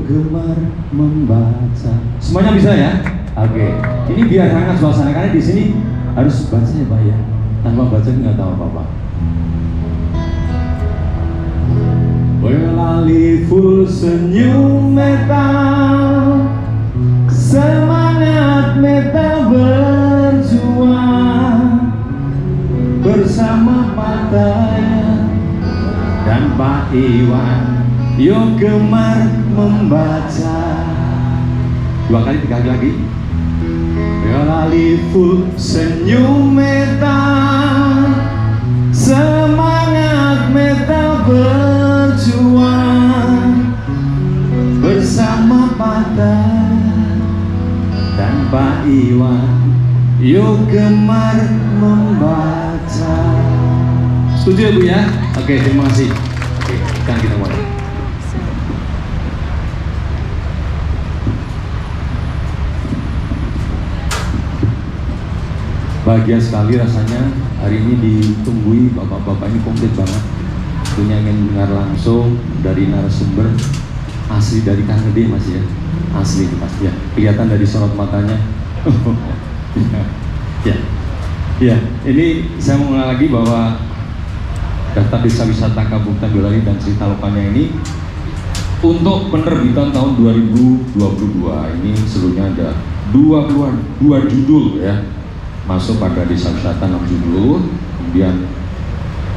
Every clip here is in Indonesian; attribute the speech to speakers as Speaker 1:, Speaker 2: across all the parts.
Speaker 1: gemar membaca. Semuanya bisa ya? Oke. Ini biar hangat suasana karena di sini harus baca ya Pak ya. Tanpa baca nggak tahu apa-apa. Berlali full senyum metal, semangat metal berjuang bersama Pataya dan Pak Iwan. Yuk gemar membaca. 2 kali 3 kali lagi. Berlali full senyum metal, semangat metal berjuang bersama Patah dan Pak Iwan. Yuk gemar membaca. Setuju ya Bu ya? Oke, terima kasih. Oke, sekarang kita mulai. Bahagia sekali rasanya hari ini ditunggui bapak-bapak ini komplit banget. Punya ingin dengar langsung dari narasumber asli dari Kang Gede Mas ya. Asli pasti ya. Kelihatan dari sorot matanya. Ya, ini saya mau mengenal lagi bahwa daftar desa wisata Kabupaten Boyolali dan cerita lokalnya ini untuk penerbitan tahun 2022 ini seluruhnya ada 2 judul ya. Masuk pada desa wisata 6 judul, kemudian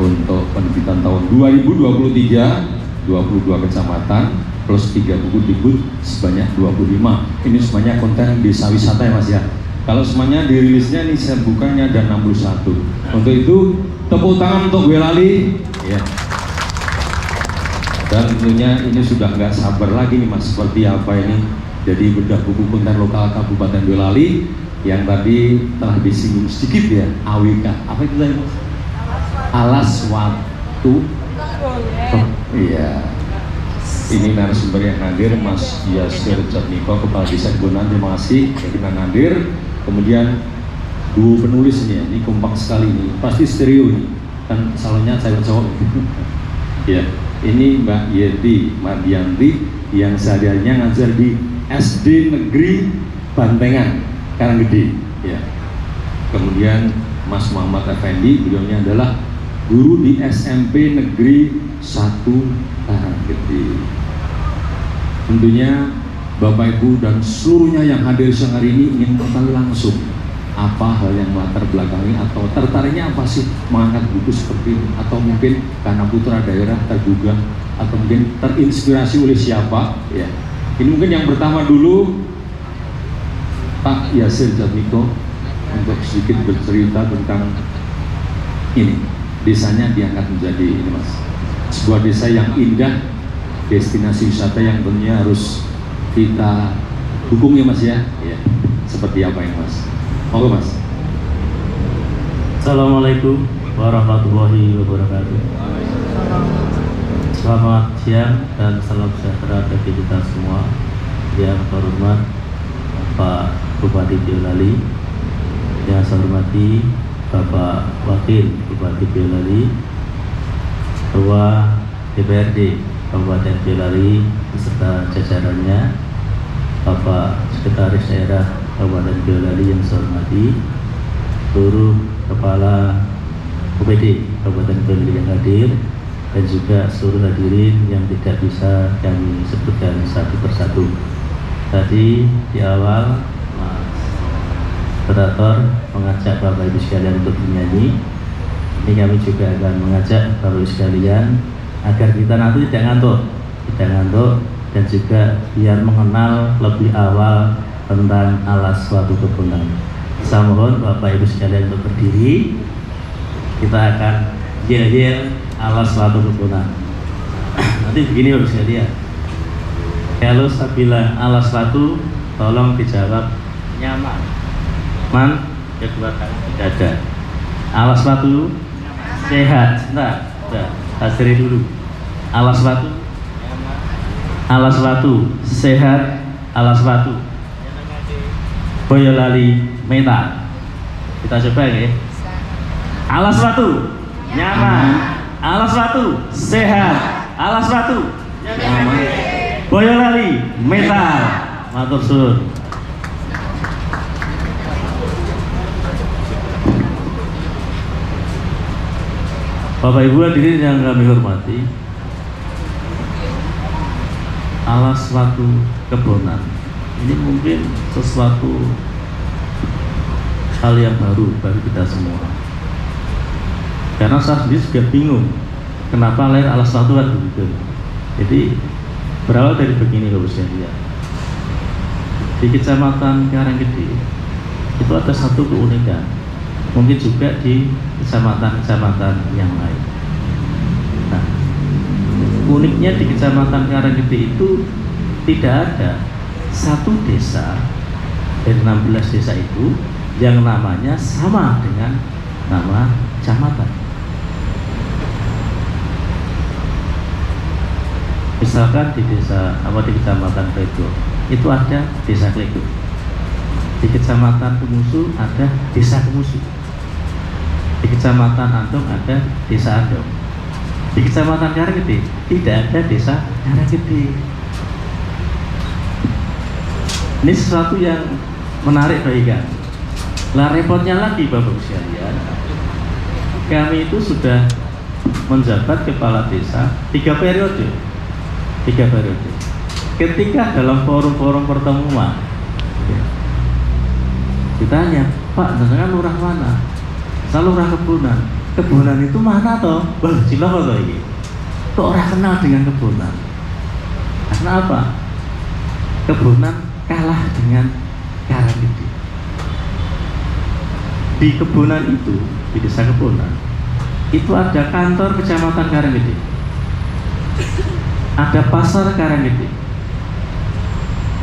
Speaker 1: untuk penerbitan tahun 2023 22 kecamatan plus 3 buku debut sebanyak 25. Ini semuanya konten desa wisata ya Mas ya. Kalau semuanya dirilisnya ini saya bukanya ada 61. Untuk itu tepuk tangan untuk Boyolali ya. Dan tentunya ini sudah nggak sabar lagi nih Mas, seperti apa ini jadi bedah buku konten lokal Kabupaten Boyolali yang tadi telah disinggung sedikit ya, AWK. Apa itu tadi Mas? Alas Waktu. Oh, iya. Ini narasumber yang hadir Mas Yasir Jatmiko, Kepala Desa Kebonan. Terima kasih yang hadir. Kemudian duo penulis ini kompak sekali ini. Pasti stereo ini. Kan salonnya saya cowok. Ya. Ini Mbak Yeti Mardianti yang sehari-harinya ngajar di SD Negeri Bantengan Karanggede ya. Kemudian Mas Muhammad Effendi, beliaunya adalah guru di SMP Negeri 1 Karanggede. Tentunya Bapak Ibu dan seluruhnya yang hadir siang hari ini ingin mengetahui langsung apa hal yang melatar belakangi atau tertariknya apa sih mengangkat buku seperti ini, atau mungkin karena putra daerah tergugah atau mungkin terinspirasi oleh siapa ya. Ini mungkin yang pertama dulu Pak Yasir Jatmiko untuk sedikit bercerita tentang ini. Desanya diangkat menjadi ini Mas, sebuah desa yang indah, destinasi wisata yang tentunya harus kita dukung ya Mas ya. Ya. Seperti apa ini Mas? Monggo Mas.
Speaker 2: Assalamualaikum warahmatullahi wabarakatuh. Selamat siang dan salam sejahtera bagi kita semua. Yang terhormat Pak Bupati Boyolali, yang saya hormati Bapak Wakil Bupati Boyolali, Ketua DPRD Kabupaten Boyolali beserta jajarannya, Bapak Sekretaris Daerah Kabupaten Boyolali yang saya hormati, seluruh Kepala OPD Kabupaten Boyolali yang hadir, dan juga seluruh hadirin yang tidak bisa kami sebutkan satu persatu. Tadi di awal Mas Operator mengajak Bapak Ibu sekalian untuk bernyanyi. Ini kami juga akan mengajak Bapak Ibu sekalian agar kita nanti tidak ngantuk, dan juga biar mengenal lebih awal tentang alas suatu kebunan. Saya mohon Bapak Ibu sekalian untuk berdiri. Kita akan yel-yel alas suatu kebunan. Nanti begini Bapak sekalian. Kalau saya bilang alas suatu, tolong dijawab nyaman. Man, kedua tangan di dada. Alas suatu sehat. Nah, hasilnya dulu. Alas suatu, alas suatu sehat, alas suatu Boyolali Meta. Kita coba ya. Alas suatu nyaman, alas suatu sehat, alas suatu nyaman. Boyolali metal. Matur suwun. Bapak Ibu hadirin yang kami hormati, alas suatu kebonan ini mungkin sesuatu hal yang baru bagi kita semua. Karena saya sendiri juga bingung kenapa lahir alas suatu kan begitu. Jadi berawal dari begini Bapak sekalian. Di Kecamatan Karanggede itu ada satu keunikan, mungkin juga di kecamatan-kecamatan yang lain. Nah, uniknya di Kecamatan Karanggede itu tidak ada satu desa dari 16 desa itu yang namanya sama dengan nama kecamatan. Misalkan di desa di Kecamatan Kledo itu ada desa Kledo. Di Kecamatan Kemusu ada desa Kemusu. Di Kecamatan Andong ada desa Andong. Di Kecamatan Karanggede tidak ada desa Karanggede. Ini sesuatu yang menarik bagi kami. Lah repotnya lagi Bapak sekalian, kami itu sudah menjabat kepala desa 3 periode. Ketika dalam forum-forum pertemuan ditanya, Pak, jenengan lurah mana? Saya lurah Kebunan. Kebunan itu mana toh? Wah, cilok toh ini. Kok orang kenal dengan Kebunan? Karena apa? Kebunan kalah dengan Karanggede. Di Kebunan itu, di desa Kebunan, itu ada kantor Kecamatan Karanggede, ada pasar Karanggede,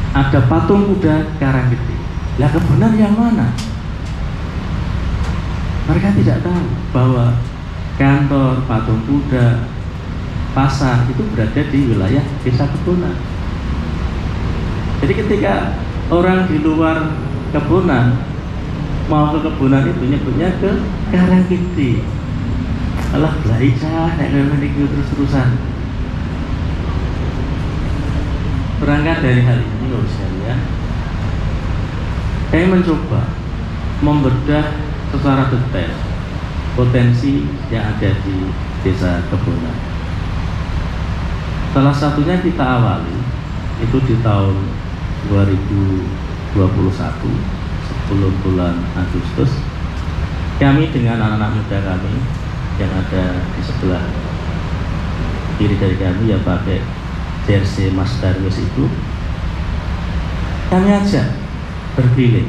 Speaker 2: ada patung kuda Karanggede. Lah Kebunan yang mana? Mereka tidak tahu bahwa kantor, patung kuda, pasar itu berada di wilayah desa Kebunan. Jadi ketika orang di luar Kebunan mau ke Kebunan itu nyebutnya ke Karanggede. Alah belajar nek ngene terus-terusan. Berangkat dari hal ini Bapak sekalian, saya mencoba membedah secara detail potensi yang ada di desa Kebunan. Salah satunya kita awali itu di tahun 2021, sebelum bulan Agustus, kami dengan anak-anak muda kami yang ada di sebelah kiri dari kami yang pakai jersey Mas Darwis itu, kami ajak berkeliling.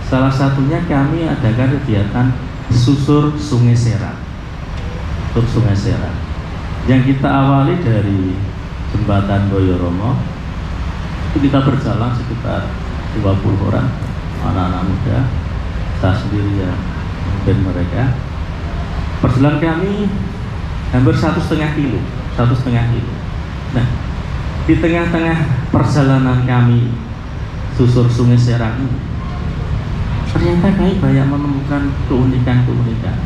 Speaker 2: Salah satunya kami adakan kegiatan susur Sungai Serak. Susur Sungai Serak yang kita awali dari jembatan Boyoromo. Itu kita berjalan sekitar 20 orang anak-anak muda, saya sendiri ya, dan mereka. Perjalanan kami hampir 1,5 kilo. Nah, di tengah-tengah perjalanan kami susur Sungai Serak ini, ternyata kami banyak menemukan keunikan-keunikan,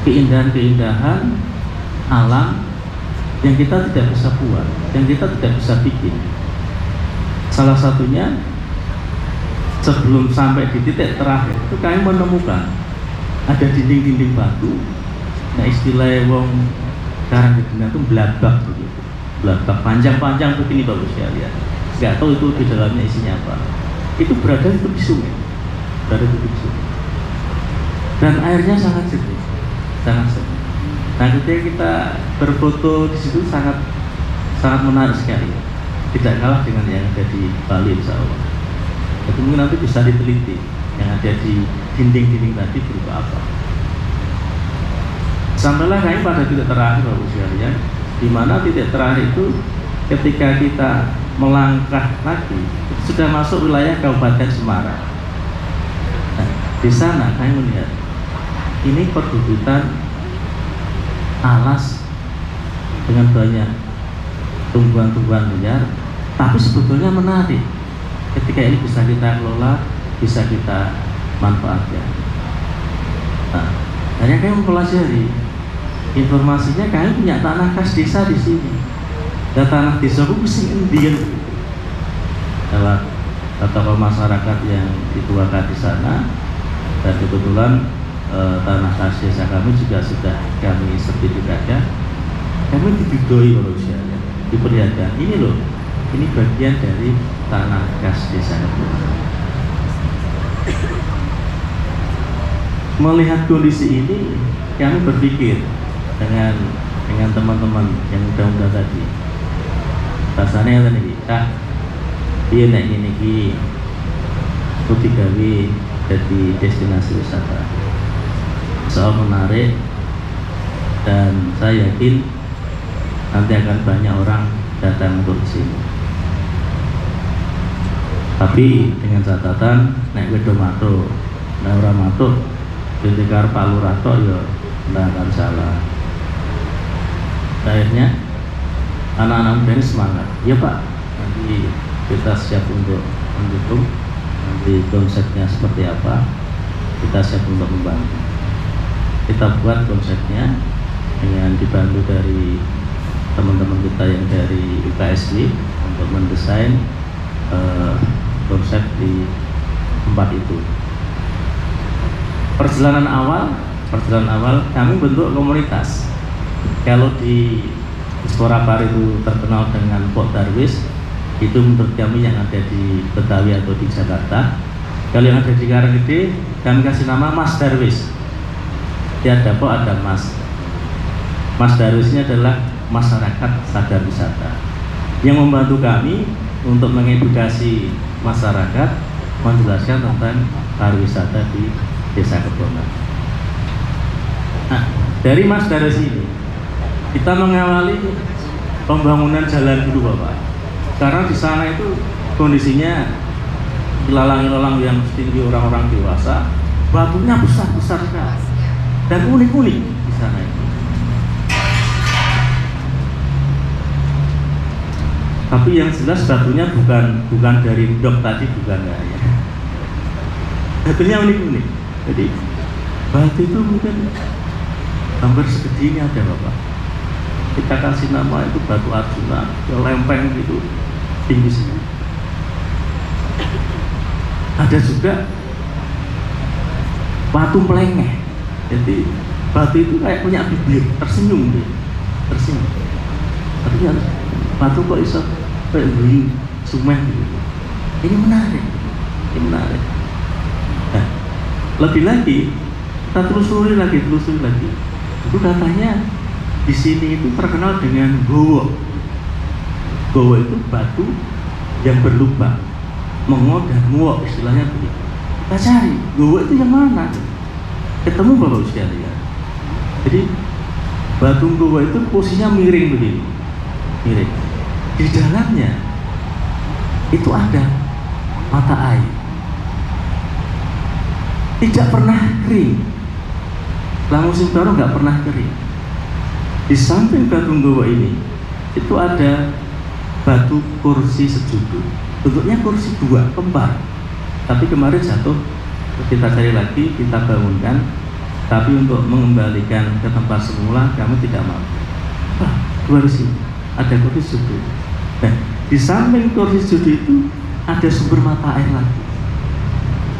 Speaker 2: keindahan-keindahan alam yang kita tidak bisa buat, yang kita tidak bisa bikin. Salah satunya sebelum sampai di titik terakhir itu kami menemukan ada dinding-dinding batu. Nah, istilah wong Karanggede itu blabak begitu. Blabak panjang-panjang begini Bapak sekalian. Nggak tahu itu di dalamnya isinya apa. Itu berada di tepi sungai. Dan airnya sangat jernih. Nah, ketika kita berfoto di situ sangat menarik sekali. Tidak kalah dengan yang ada di Bali insya Allah. Itu mungkin nanti bisa diteliti yang ada di dinding-dinding tadi berupa apa. Sampailah kami pada titik terakhir Bapak sekalian, di mana titik terakhir itu ketika kita melangkah lagi sudah masuk wilayah Kabupaten Semarang. Nah, di sana kami melihat ini perbukitan alas dengan banyak tumbuhan-tumbuhan liar, tapi sebetulnya menarik. Ketika ini bisa kita kelola, bisa kita manfaatkan. Nah, akhirnya kami mempelajari informasinya, kami punya tanah khas desa di sini. Dan tanah desa ku sing endi kan? Lewat tokoh masyarakat yang dituakan di sana, dan kebetulan tanah khas desa kami juga sudah kami sertifikatnya. Kami dibidoi manusia, diperlihatkan ini loh, ini bagian dari tanah khas desa. Melihat kondisi ini, kami berpikir dengan teman-teman yang muda-muda tadi. Rasanya tadi, iya nek ini putih gawe jadi destinasi wisata. Soal menarik, dan saya yakin nanti akan banyak orang datang untuk ke sini. Tapi dengan catatan nek wedo matuk, nek ora matuk, ketika Pak Lurah tok ya ndak akan salah. Akhirnya anak-anak muda ini semangat. Ya Pak, nanti kita siap untuk mendukung. Nanti konsepnya seperti apa, kita siap untuk membantu. Kita buat konsepnya dengan dibantu dari teman-teman kita yang dari UKSW untuk mendesain konsep di tempat itu. Perjalanan awal kami bentuk komunitas. Kalau di Sporapar itu terkenal dengan Pok Darwis, itu menurut kami yang ada di Betawi atau di Jakarta. Kalau yang ada di Karanggede, kami kasih nama Mas Darwis. Tiada Pok, ada Mas. Mas Darwis ini adalah masyarakat sadar wisata yang membantu kami untuk mengedukasi masyarakat, menjelaskan tentang pariwisata di Desa Kebonan. Nah, dari Mas Darwis ini kita mengawali pembangunan jalan dulu Bapak. Karena di sana itu kondisinya ilalang-ilalang yang setinggi orang-orang dewasa, batunya besar-besar sekali dan unik-unik di sana itu. Tapi yang jelas batunya bukan dari dok tadi, bukan ya. Batunya unik-unik. Jadi batu itu mungkin hampir segede ini ada Bapak. Kita kasih nama itu batu Arjuna, lempeng gitu tinggi sekali. Ada juga batu melengeh. Jadi batu itu kayak punya bibir, tersenyum dia, tersenyum. Artinya batu kok bisa kayak beli sumeh gitu. Ini menarik, ini menarik. Nah, lebih lagi kita telusuri lagi. Itu katanya di sini itu terkenal dengan gowo. Gowo itu batu yang berlubang, mengo dan nguok istilahnya begitu. Kita cari gowo itu yang mana? Ketemu Bapak sekalian. Jadi batu gowo itu posisinya miring begini, miring. Di dalamnya itu ada mata air, tidak pernah kering. Selama musim kemarau nggak pernah kering. Di samping batu gowo ini itu ada batu kursi sejudu. Bentuknya kursi dua, kembar. Tapi kemarin jatuh, kita cari lagi, kita bangunkan. Tapi untuk mengembalikan ke tempat semula kami tidak mampu. Dua kursi, ada kursi sejudu. Nah, di samping kursi sejudu itu ada sumber mata air lagi,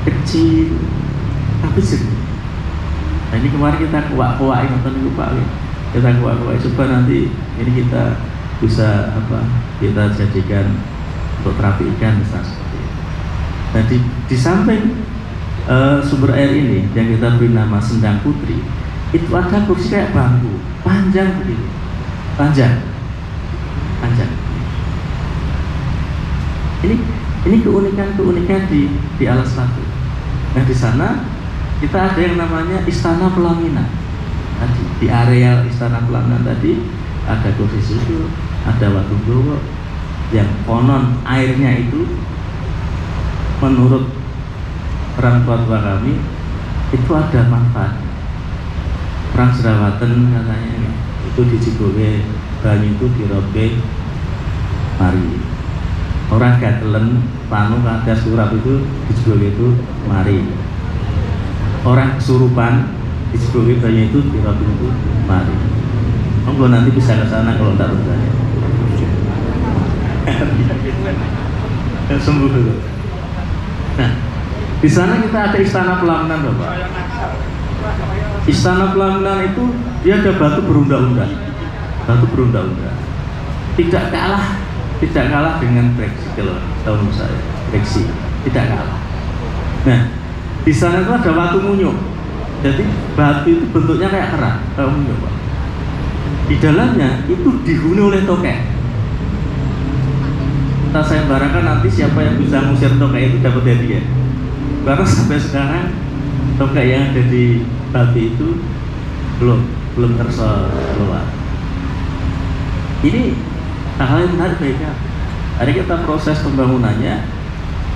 Speaker 2: kecil tapi jernih. Nah, ini kemarin kita kuak-kuakin nonton itu Pak. Kita kuak-kuak, coba nanti ini kita bisa kita jadikan untuk terapi ikan misalnya seperti itu. Nah, di samping sumber air ini yang kita beri nama Sendang Putri, itu ada kursi kayak bambu panjang begini, panjang. Ini keunikan di Alas Batu. Nah, di sana kita ada yang namanya Istana Pelaminan. Tadi di area Istana Pelaminan tadi ada kursi susu, ada batu gowo yang konon airnya itu menurut orang tua kami itu ada manfaat. Perang Jerawatan katanya itu dijiboke banyu itu dirobe mari. Orang gatelen panu ada surat itu dijiboke itu mari. Orang kesurupan dijiboke banyu itu dirobe itu mari. Monggo nanti bisa ke sana kalau tak percaya. sembuh dulu. Nah, di sana kita ada istana pelaminan, Bapak. Istana pelaminan itu dia ada batu berunda-unda, tidak kalah dengan Breksi. Kalau tahun saya Breksi tidak kalah. Nah, di sana itu ada batu munyuk. Jadi batu itu bentuknya kayak kerak, kayak munyuk, Pak. Di dalamnya itu dihuni oleh tokek. Kita sayembarakan nanti siapa yang bisa ngusir tokek itu dapat hadiah. Karena sampai sekarang tokek yang ada di batu itu belum keluar. Ini hal yang menarik baiknya. Hari kita proses pembangunannya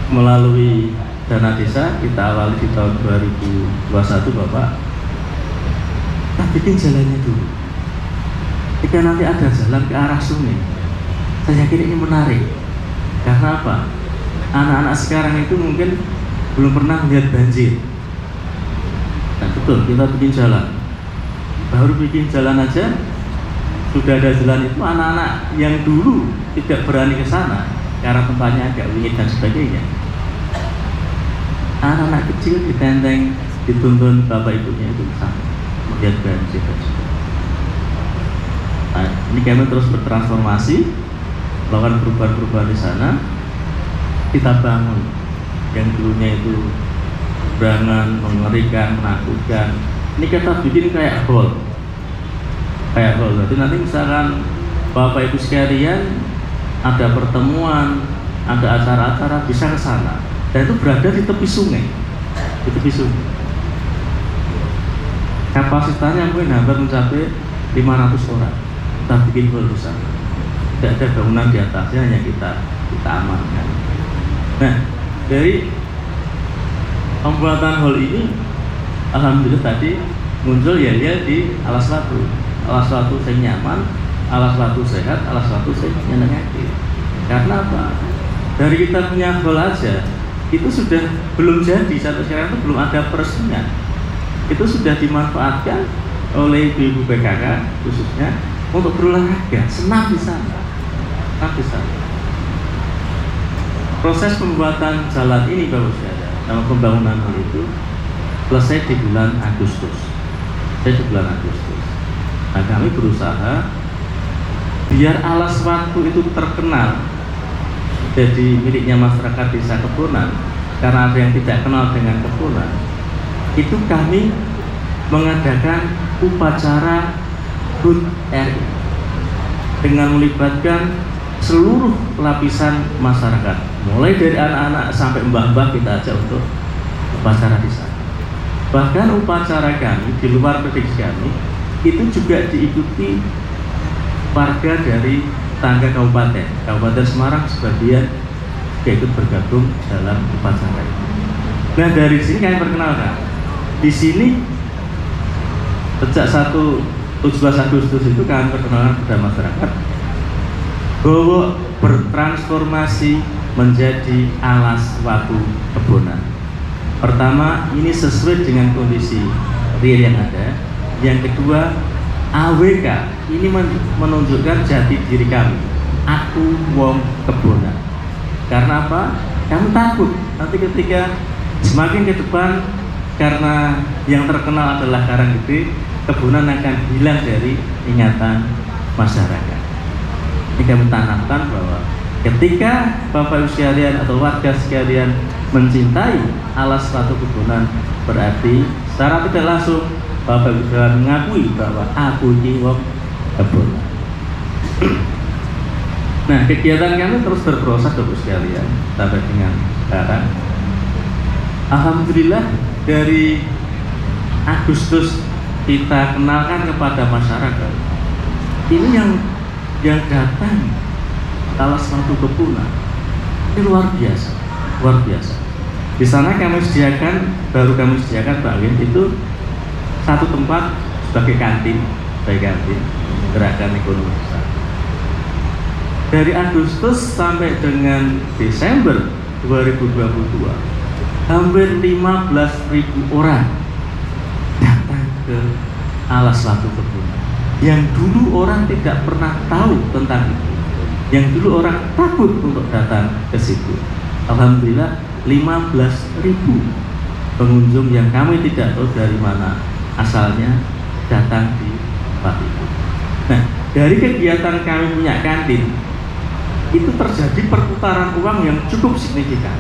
Speaker 2: melalui dana desa, kita awali di tahun 2021, Bapak. Kita bikin jalannya dulu. Jika nanti ada jalan ke arah sungai, saya yakin ini menarik. Karena apa? Anak-anak sekarang itu mungkin belum pernah melihat banjir. Nah, betul, kita bikin jalan. Baru bikin jalan aja, sudah ada jalan itu, anak-anak yang dulu tidak berani ke sana karena tempatnya agak wingit dan sebagainya. Anak-anak kecil ditenteng, dituntun bapak ibunya itu sama melihat banjir. Nah, ini kami terus bertransformasi, melakukan perubahan-perubahan di sana. Kita bangun yang dulunya itu berangan, mengerikan, menakutkan. Ini kita bikin kayak hall. Jadi nanti misalkan bapak ibu sekalian ada pertemuan, ada acara-acara, bisa ke sana. Dan itu berada di tepi sungai. Kapasitasnya mungkin hampir mencapai 500 orang. Kita bikin hall di sana. Tidak ada bangunan di atasnya, hanya kita amankan. Nah, dari pembuatan hall ini, alhamdulillah tadi muncul ya di alas watu yang nyaman, alas watu sehat, alas watu yang nyenengake. Karena apa? Dari kita punya hall aja, itu sudah belum jadi, sampai sekarang itu belum ada peresmian. Itu sudah dimanfaatkan oleh ibu-ibu PKK khususnya untuk berolahraga, senam di sana. Proses pembuatan jalan ini baru saja, nama pembangunan hal itu selesai di bulan Agustus. Nah, kami berusaha biar alas watu itu terkenal jadi miliknya masyarakat desa Kebunan, karena ada yang tidak kenal dengan Kebunan. Itu kami mengadakan upacara HUT RI dengan melibatkan seluruh lapisan masyarakat, mulai dari anak-anak sampai mbah-mbah kita ajak untuk upacara di sana. Bahkan upacara kami di luar prediksi kami itu juga diikuti warga dari tangga Kabupaten Semarang sebagian juga ikut bergabung dalam upacara ini. Nah, dari sini kami perkenalkan. Di sini sejak 17 Agustus itu kami perkenalkan kepada masyarakat bahwa bertransformasi menjadi alas watu Kebunan. Pertama, ini sesuai dengan kondisi real yang ada. Yang kedua, AWK ini menunjukkan jati diri kami. Aku wong Kebunan. Karena apa? Kami takut nanti ketika semakin ke depan, karena yang terkenal adalah Karanggede, Kebunan akan hilang dari ingatan masyarakat. Ini kami tanamkan bahwa ketika Bapak Ibu sekalian atau warga sekalian mencintai alas watu Kebunan, berarti secara tidak langsung Bapak Ibu sekalian mengakui bahwa aku ini wong Kebunan. Nah, kegiatan kami terus berproses Bapak sekalian sampai dengan sekarang. Alhamdulillah dari Agustus kita kenalkan kepada masyarakat. Ini yang datang alas watu Kebunan ini luar biasa. Di sana kami baru kami sediakan Pak Win itu satu tempat sebagai kantin gerakan ekonomi desa. Dari Agustus sampai dengan Desember 2022 hampir 15.000 orang datang ke alas watu Kebunan yang dulu orang tidak pernah tahu tentang itu. yang dulu orang takut untuk datang ke situ. Alhamdulillah 15.000 pengunjung yang kami tidak tahu dari mana asalnya datang di tempat itu. Nah, dari kegiatan kami punya kantin itu terjadi perputaran uang yang cukup signifikan.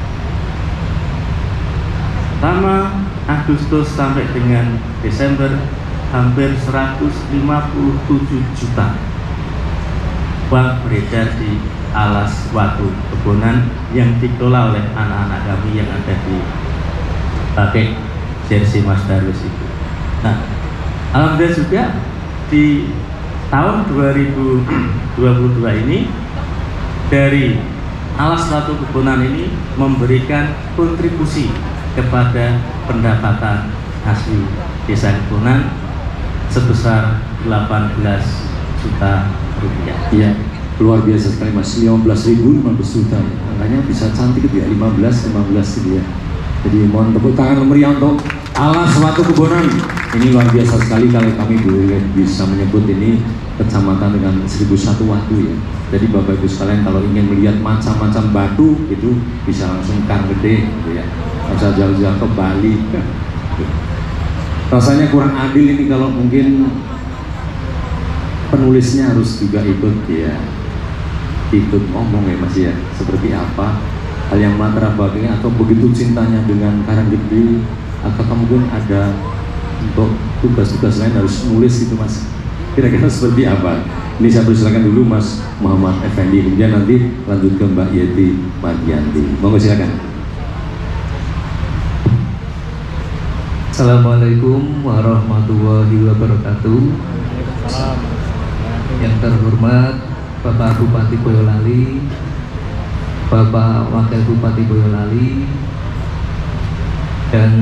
Speaker 2: Pertama, Agustus sampai dengan Desember hampir 157 juta uang beredar di Alas Watu Kebonan yang dikelola oleh anak-anak kami yang ada di pakai jersey Mas Darwis itu. Nah, alhamdulillah juga di tahun 2022 ini dari Alas Watu Kebonan ini memberikan kontribusi kepada pendapatan asli Desa Kebonan sebesar 18 juta rupiah.
Speaker 1: Iya, luar biasa sekali Mas. 15.000, 15 juta. Angkanya bisa cantik gitu ya, 15 gitu ya. Jadi mohon tepuk tangan meriah untuk Alas Watu Kebonan. Ini luar biasa sekali kalau kami boleh bisa menyebut ini kecamatan dengan 1001 watu ya. Jadi Bapak Ibu sekalian kalau ingin melihat macam-macam batu itu bisa langsung Kang Gede gitu ya. Bisa jauh-jauh ke Bali. Rasanya kurang adil ini kalau mungkin penulisnya harus juga ikut ngomong ya Mas ya, seperti apa hal yang melatar belakangnya atau begitu cintanya dengan Karanggede, atau mungkin ada untuk tugas-tugas lain harus nulis gitu Mas, kira-kira seperti apa? Ini saya persilakan dulu Mas Muhammad Effendi, kemudian nanti lanjut ke Mbak Yeti Mardianti. Monggo silakan.
Speaker 3: Assalamualaikum warahmatullahi wabarakatuh. Yang terhormat Bapak Bupati Boyolali, Bapak Wakil Bupati Boyolali, dan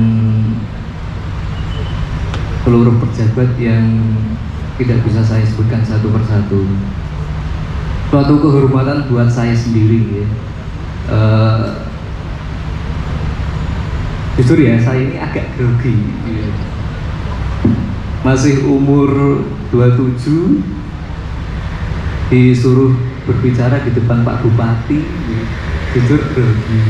Speaker 3: seluruh pejabat yang tidak bisa saya sebutkan satu persatu. Suatu kehormatan buat saya sendiri ya. Jujur ya, saya ini agak grogi ya. Masih umur 27 disuruh berbicara di depan Pak Bupati ya. Jujur grogi.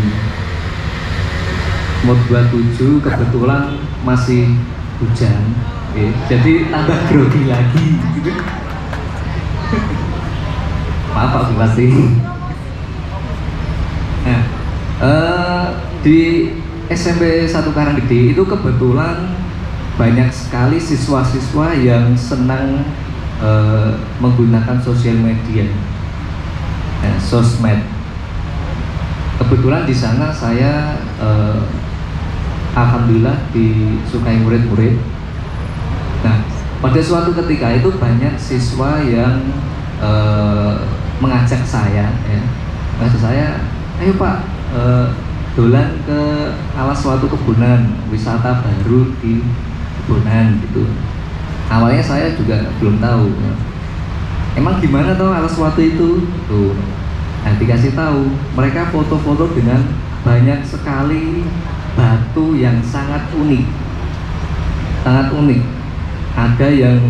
Speaker 3: Umur 27 kebetulan masih hujan ya. Jadi tambah grogi lagi gitu. Maaf Pak Bupati. Nah, di SMP 1 Karanggede itu kebetulan banyak sekali siswa-siswa yang senang menggunakan sosial media, sosmed. Kebetulan di sana saya alhamdulillah disukai murid-murid. Nah, pada suatu ketika itu banyak siswa yang mengajak saya, ayo Pak, dolan ke Alas Watu Kebonan, wisata baru di Kebonan gitu. Awalnya saya juga belum tahu. Emang gimana tuh Alas Watu itu? Tuh, nah dikasih tahu. Mereka foto-foto dengan banyak sekali batu yang sangat unik, sangat unik. Ada yang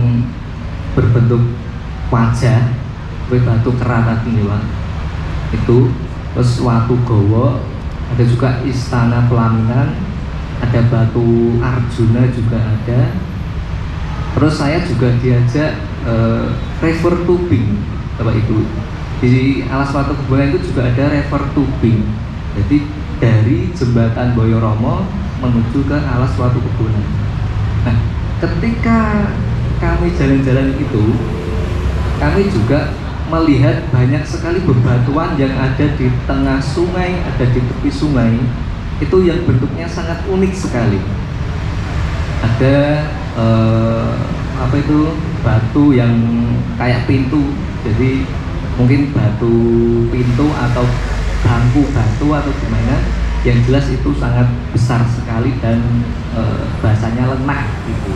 Speaker 3: berbentuk wajah, batu keramat ini Pak. Itu terus watu gowo, ada juga istana pelaminan, ada batu Arjuna juga ada. Terus saya juga diajak river tubing Bapak Ibu. Di Alas Watu Kebonan itu juga ada river tubing. Jadi dari jembatan Boyoromo menuju ke Alas Watu Kebonan. Nah, ketika kami jalan-jalan itu, kami juga melihat banyak sekali bebatuan yang ada di tengah sungai, ada di tepi sungai, itu yang bentuknya sangat unik sekali. Ada batu yang kayak pintu, jadi mungkin batu pintu atau bangku batu atau gimana, yang jelas itu sangat besar sekali dan bahasanya lenak gitu.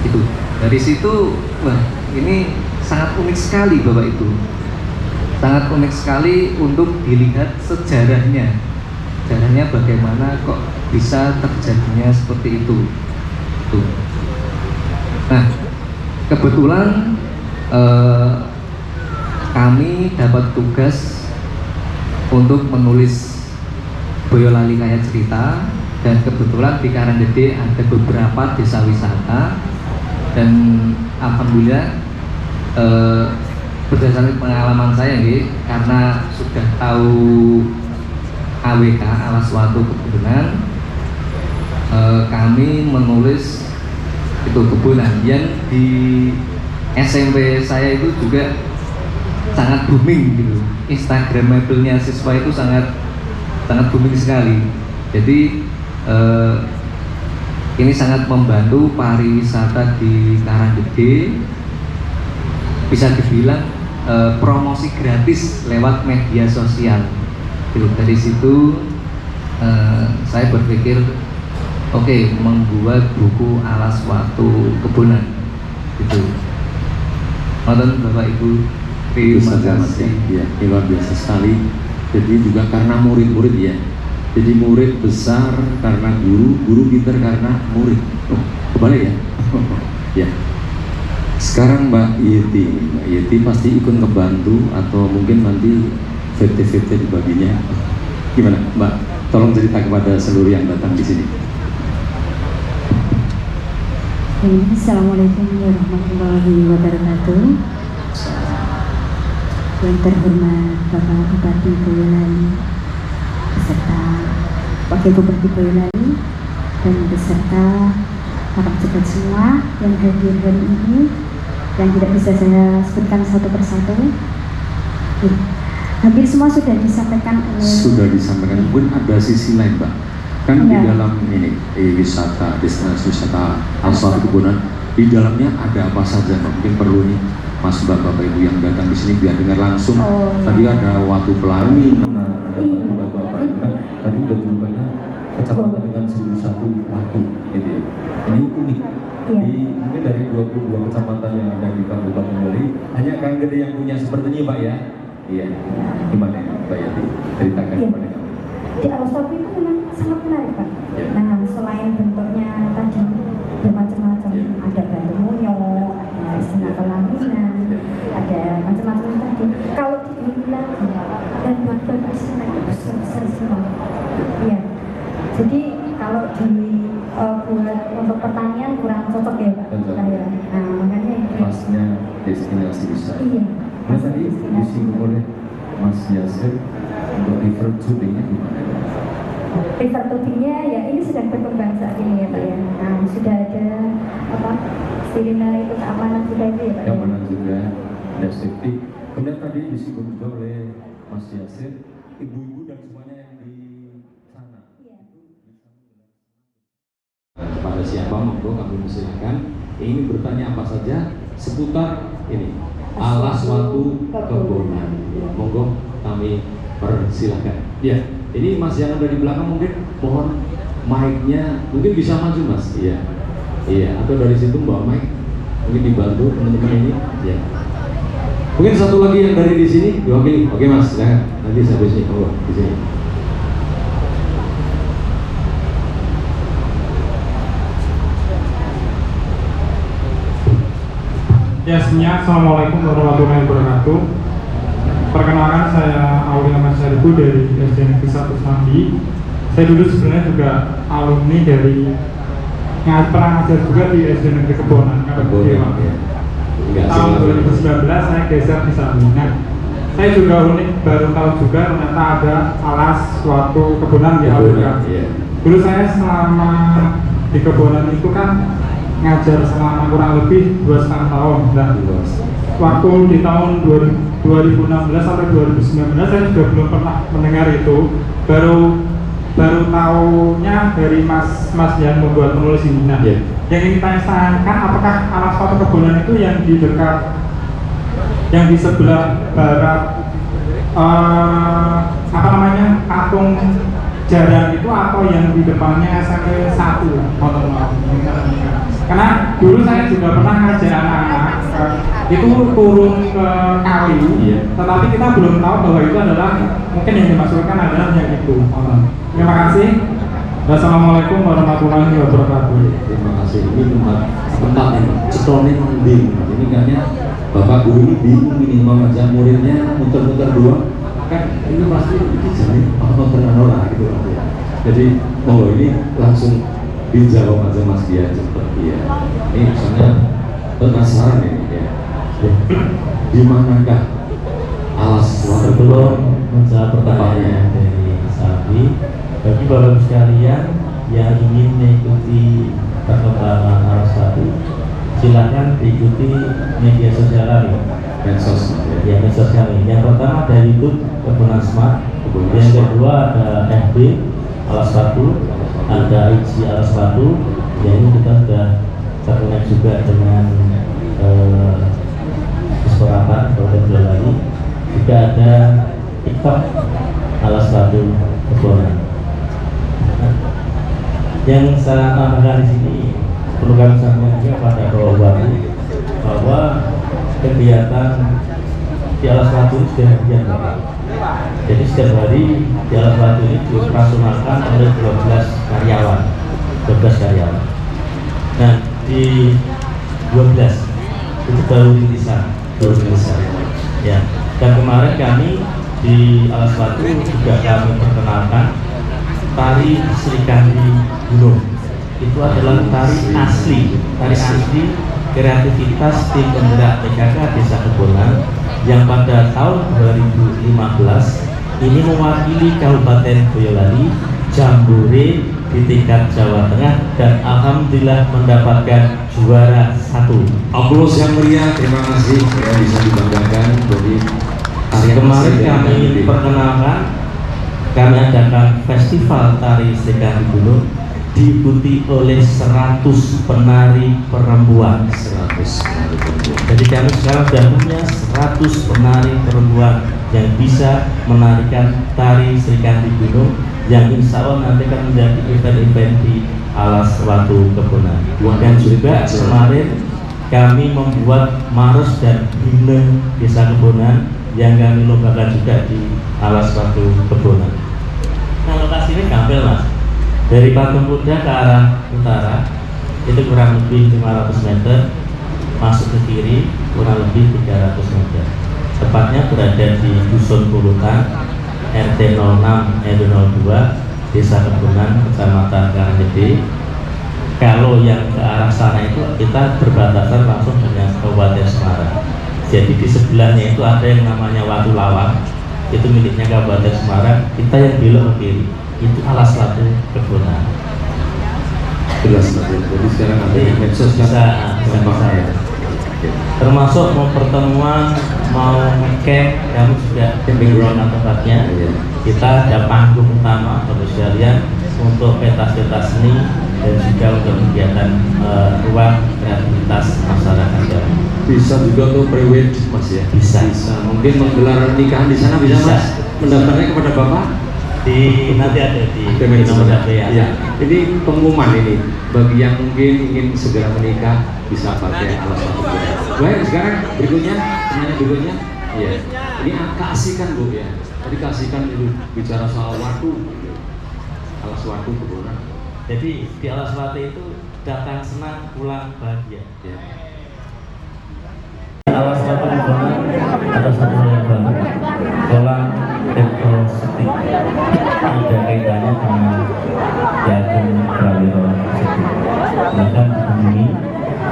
Speaker 3: Itu dari situ, wah ini sangat unik sekali Bapak Ibu, sangat unik sekali untuk dilihat sejarahnya bagaimana kok bisa terjadinya seperti itu. Tuh. Nah, kebetulan kami dapat tugas untuk menulis Boyolali Kaya Cerita, dan kebetulan di Karanggede ada beberapa desa wisata, dan alhamdulillah berdasarkan pengalaman saya karena sudah tahu AWK alas suatu kebunan, kami menulis itu kebunan yang di SMP saya itu juga sangat booming gitu. Instagramable-nya siswa itu sangat booming sekali. Jadi ini sangat membantu pariwisata di Karanggede. Bisa dibilang promosi gratis lewat media sosial. Gitu. Dari situ saya berpikir oke, membuat buku alas suatu kebunan. Gitu. Nonton Bapak Ibu, terima kasih.
Speaker 1: Ya, luar biasa sekali. Jadi juga karena murid-murid ya. Jadi murid besar karena guru, guru pintar karena murid. Oh, kebalik ya? Ya. Sekarang Mbak Yeti pasti ikut ngebantu atau mungkin nanti VT dibaginya. Gimana Mbak? Tolong cerita kepada seluruh yang datang di sini.
Speaker 4: Assalamualaikum warahmatullahi wabarakatuh. Yang terhormat Bapak Bupati Boyolali beserta Wakil Bupati Boyolali dan beserta para pejabat semua yang hadir hari ini, yang tidak bisa saya sebutkan satu persatu. Hampir semua sudah disampaikan
Speaker 1: Mungkin ada sisi lain Mbak, kan di dalam ini wisata, destinasi wisata alas suatu kebunan, di dalamnya ada apa saja Mbak? Mungkin perlu nih Mas Bapak Ibu yang datang di sini biar dengar langsung. Tadi ada Watu Pelangi, tadi udah jumlahnya kecamatan dengan 1.001 watu, gitu ya. Ini unik. Mungkin dari 22 kecamatan yang ada di Kabupaten Boyolali, hanya Karanggede yang punya seperti ini Pak ya. Iya. Gimana Mbak Yati? Ceritakan kepada kami.
Speaker 4: Di alas suatu itu memang sangat menarik Pak. Nah, selain bentuknya tadi bermacam-macam, ada batu munyo, ada istilah pelaminan, ada macam-macam tadi. Kalau dibilang dan buat istilah itu besar semua. Iya. Jadi kalau buat untuk pertanian kurang cocok ya Pak. Nah, makanya itu.
Speaker 1: Masnya destinasi wisata.
Speaker 4: Iya.
Speaker 1: Nah tadi disinggung oleh Mas Yasir untuk river tubingnya gimana?
Speaker 4: River tubingnya ya ini sedang berkembang saat ini ya Pak ya. Nah, sudah ada sirine itu keamanan juga itu ya Pak.
Speaker 1: Keamanan juga, ada safety. Kemudian tadi disinggung juga oleh Mas Yasir, ibu-ibu dan semuanya yang di sana. Kepada siapa monggo kami persilakan. Ingin bertanya apa saja seputar ini alas suatu kebunan. Monggo kami persilakan. Ya, ini Mas yang ada di belakang mungkin mohon mic-nya mungkin bisa maju Mas. Iya. Iya, atau dari situ bawa mic mungkin dibantu teman-teman ini. Ya. Mungkin satu lagi yang dari di sini diwakili. Oke Mas, silakan. Nanti sampai sini. Oh, di sini.
Speaker 5: Ya, semuanya, Assalamualaikum warahmatullahi wabarakatuh. Perkenalkan, saya Auli Ahmad Syarifu dari SD Negeri 1 Sambi. Saya dulu sebenarnya juga alumni dari pernah ngajar juga di SD Negeri Kebonan, tahun 2019 saya geser di Sambi. Nah, saya juga unik, baru tahu juga ternyata ada alas suatu kebunan di AWK. Dulu saya selama di Kebonan itu kan ngajar selama kurang lebih 2,5 tahun. Nah, waktu di tahun 2016 sampai 2019 saya juga belum pernah mendengar itu. Baru tahunya dari Mas yang membuat menulis ini. Nah, yang ingin tanyakan, apakah alas suatu kebunan itu yang di dekat, yang di sebelah barat patung jarang itu, atau yang di depannya SMP 1? Karena dulu saya juga pernah ngajar anak-anak itu turun ke kali, tetapi kita belum tahu bahwa itu adalah, mungkin yang dimaksudkan adalah yang itu. Terima kasih. Wassalamualaikum warahmatullahi wabarakatuh.
Speaker 1: Terima kasih. Ini tempat yang cetone mending. Ini kayaknya Bapak guru ini bingung ini mau ngajak muridnya muter-muter doang, kan ini pasti jadi orang gitu ya. Jadi ini langsung dijawab aja Mas Dia cepet ya. Ini misalnya penasaran ini ya. Di manakah alas
Speaker 2: Sebelum menjawab pertanyaan dari Mas Abi, bagi Bapak Ibu sekalian yang ingin mengikuti perkembangan alas watu, silakan diikuti media sosial kami.
Speaker 1: medsos
Speaker 2: Ya, medsos kami. Yang pertama ada YouTube Kebunan Smart, yang kedua ada FB Alas Watu, ada IG Alas Watu. Ya, ini kita sudah terkonek juga dengan Pusparapat Kabupaten Boyolali. Juga ada TikTok Alas Watu Kebunan. Yang saya tambahkan di sini perlu kami sampaikan juga pada bahwa kegiatan di Alas Watu sudah dijalankan. Jadi setiap hari di Alas Watu ini dioperasionalkan oleh 12 karyawan. Nah, di 12 itu baru rintisan. Ya. Dan kemarin kami di Alas Watu juga kami perkenalkan tari Serikandi Gunung. Itu adalah tari asli kreativitas tim penggerak PKK Desa Kebunan yang pada tahun 2015 ini mewakili Kabupaten Boyolali Jambore di tingkat Jawa Tengah dan alhamdulillah mendapatkan juara 1.
Speaker 1: Aplaus yang meriah, terima kasih ya, bisa dibanggakan. Jadi
Speaker 2: Kemarin kami perkenalkan, kami adakan festival tari Serikandi Gunung diikuti oleh 100 penari perempuan.
Speaker 1: 100 penari perempuan.
Speaker 2: Jadi kami sekarang sudah punya 100 penari perempuan yang bisa menarikan tari Serikandi Gunung yang insya Allah nanti akan menjadi event-event di Alas Watu Kebunan. Dan juga kemarin kami membuat Maros dan Himne Desa Kebunan yang kami lombakan juga di Alas Watu Kebunan. Nah, lokasi ini gampil Mas. Dari Patung Kuda ke arah utara itu kurang lebih 500 meter, masuk ke kiri kurang lebih 300 meter. Tepatnya berada di Dusun Pulutan, RT 06 RW 02, Desa Kebunan, Kecamatan Karanggede. Kalau yang ke arah sana itu kita berbatasan langsung dengan Kabupaten Semarang. Jadi di sebelahnya itu ada yang namanya Watu Lawang, itu miliknya Kabupaten Semarang. Kita yang belok ke kiri itu Alas Watu Kebunan.
Speaker 1: Jelas Mas. Jadi sekarang ada medsos
Speaker 2: bisa ya. Termasuk mau pertemuan, mau ngecamp, kami juga camping tempatnya. Kita ada panggung utama Bapak sekalian untuk pentas-pentas seni dan juga untuk kegiatan ruang kreativitas masyarakat Jawa.
Speaker 1: Bisa juga untuk pre-wed Mas ya.
Speaker 2: Bisa.
Speaker 1: Mungkin menggelar nikahan di sana bisa Mas. Mendaftarnya kepada Bapak?
Speaker 2: Nanti ada di nomor HP ya.
Speaker 1: Ya. Ini pengumuman ini bagi yang mungkin ingin segera menikah bisa pakai Alas Watu. Baik, sekarang berikutnya, penanya berikutnya. Iya. Ini kasihkan Bu ya. Tadi kasihkan dulu bicara soal waktu. Alas Watu Kebunan.
Speaker 2: Jadi di Alas Watu itu datang senang, pulang bahagia.
Speaker 1: Ya.
Speaker 2: Alas Watu Kebunan ada satu hal yang baru, kolam ekosistem. Ada kaitannya dengan Jagung Prawiro City. Bahkan dikunjungi,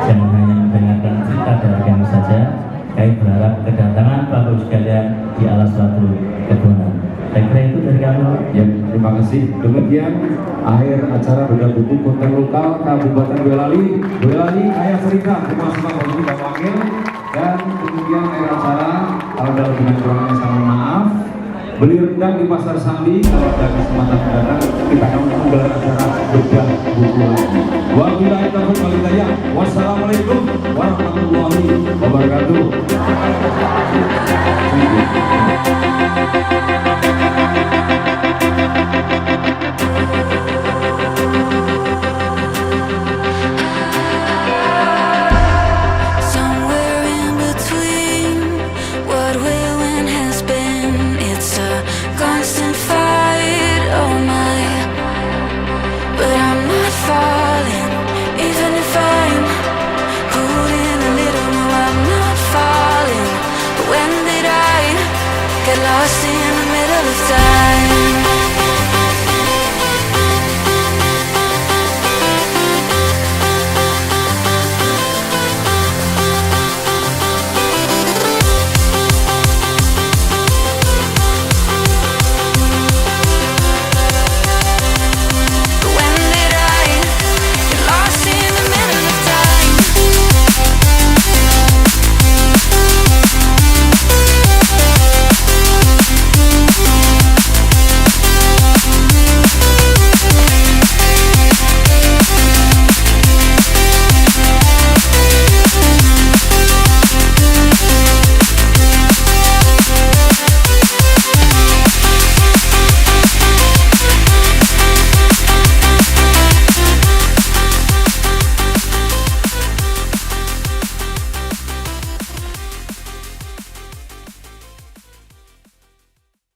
Speaker 2: jangan hanya mendengarkan cerita dari kami saja. Kami berharap kedatangan Bapak Ibu sekalian di Alas Watu Kebunan. Saya kira itu dari kami.
Speaker 1: Ya, terima kasih. Demikian akhir acara Bedah Buku Konten Lokal Kabupaten Boyolali Ayah Cerita. Terima kasih Bapak Wakil. Dan kemudian akhir acara, kalau ada lebih kurangnya sama maaf. Beli rendang di Pasar Sambi. Kalau ada kesempatan mendatang, kita akan menggelar acara Bedah Buku lagi. Wabillahi taufiq wal hidayah. Wassalamualaikum warahmatullahi wabarakatuh.